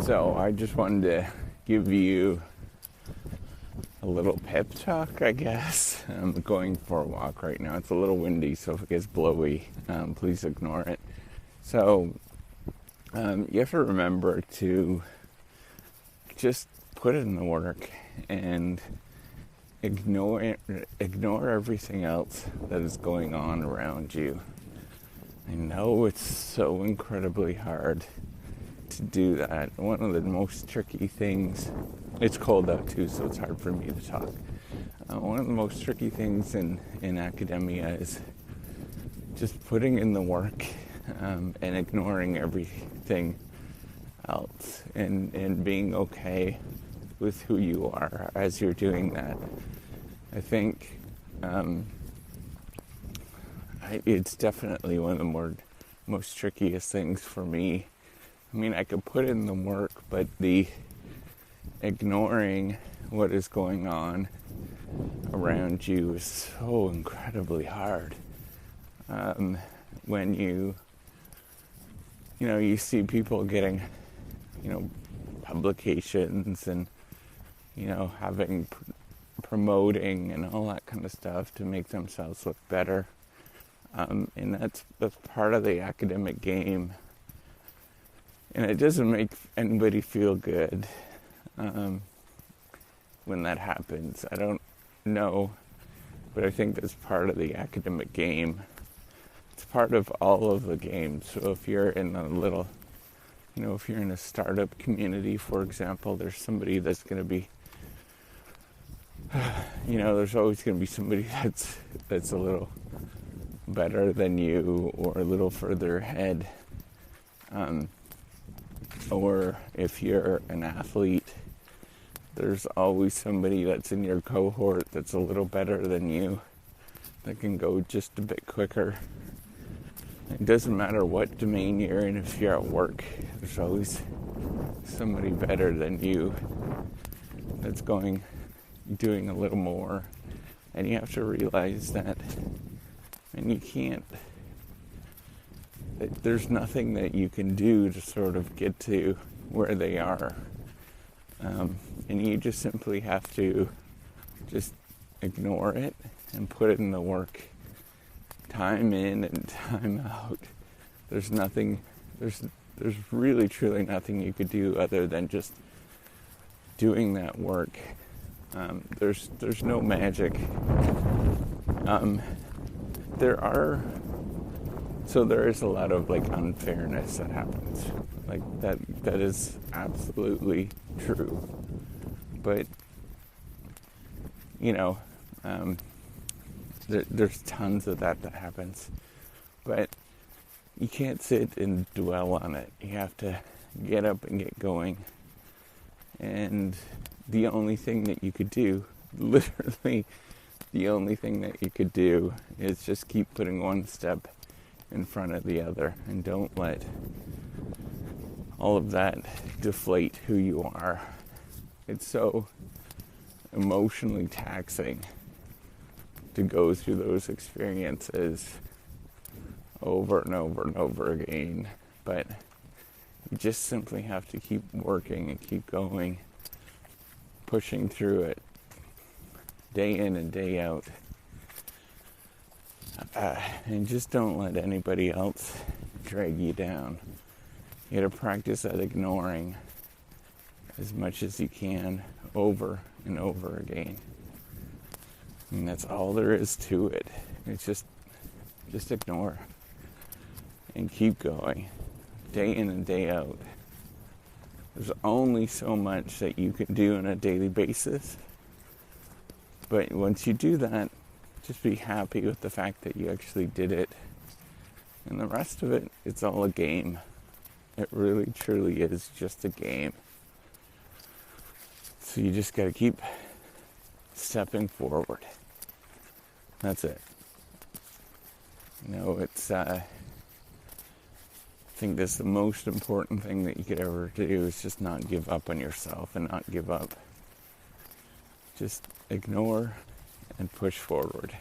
So I just wanted to give you a little pep talk, I guess. I'm going for a walk right now. It's a little windy, so if it gets blowy, please ignore it. So you have to remember to just put in the work and ignore everything else that is going on around you. I know it's so incredibly hard to do that. One of the most tricky things, it's cold out too, so it's hard for me to talk. One of the most tricky things in academia is just putting in the work and ignoring everything else and being okay with who you are as you're doing that. I think it's definitely one of the most trickiest things for me. I mean, I could put in the work, but the ignoring what is going on around you is so incredibly hard. When you see people getting, publications and, having promoting and all that kind of stuff to make themselves look better. And that's part of the academic game. And it doesn't make anybody feel good when that happens. I don't know, but I think that's part of the academic game. It's part of all of the games. So if you're in if you're in a startup community, for example, there's somebody that's going to be, there's always going to be somebody that's a little better than you or a little further ahead. Or if you're an athlete, there's always somebody that's in your cohort that's a little better than you, that can go just a bit quicker. It doesn't matter what domain you're in. If you're at work, there's always somebody better than you that's doing a little more. And you have to realize that, and you can't, there's nothing that you can do to sort of get to where they are. And you just simply have to just ignore it and put it in the work. Time in and time out. There's really truly nothing you could do other than just doing that work. There's no magic. There is a lot of unfairness that happens. That is absolutely true. But there's tons of that happens. But you can't sit and dwell on it. You have to get up and get going. And the only thing that you could do, literally the only thing that you could do, is just keep putting one step in front of the other, and don't let all of that deflate who you are. It's so emotionally taxing to go through those experiences over and over and over again, but you just simply have to keep working and keep going, pushing through it day in and day out. And just don't let anybody else drag you down. You got to practice at ignoring as much as you can over and over again. And that's all there is to it. It's just ignore and keep going day in and day out. There's only so much that you can do on a daily basis. But once you do that, just be happy with the fact that you actually did it. And the rest of it, it's all a game. It really, truly is just a game. So you just got to keep stepping forward. That's it. It's, I think that's the most important thing that you could ever do, is just not give up on yourself and not give up. Just ignore and push forward.